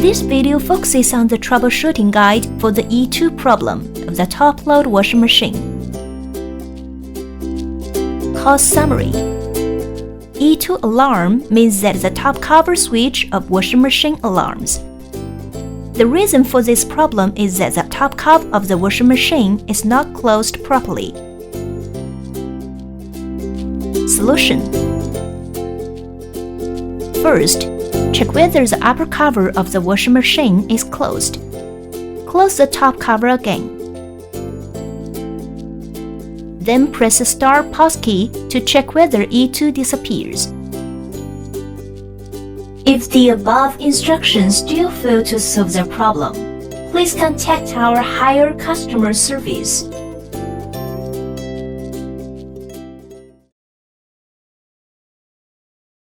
This video focuses on the troubleshooting guide for the E2 problem of the top-load washing machine. Cause summary. E2 alarm means that the top cover switch of washing machine alarms. The reason for this problem is that the top cover of the washing machine is not closed properly. Solution. First, check whether the upper cover of the washing machine is closed. Close the top cover again. Then press the Start Pause key to check whether E2 disappears. If the above instructions still fail to solve the problem, please contact our HAIER customer service.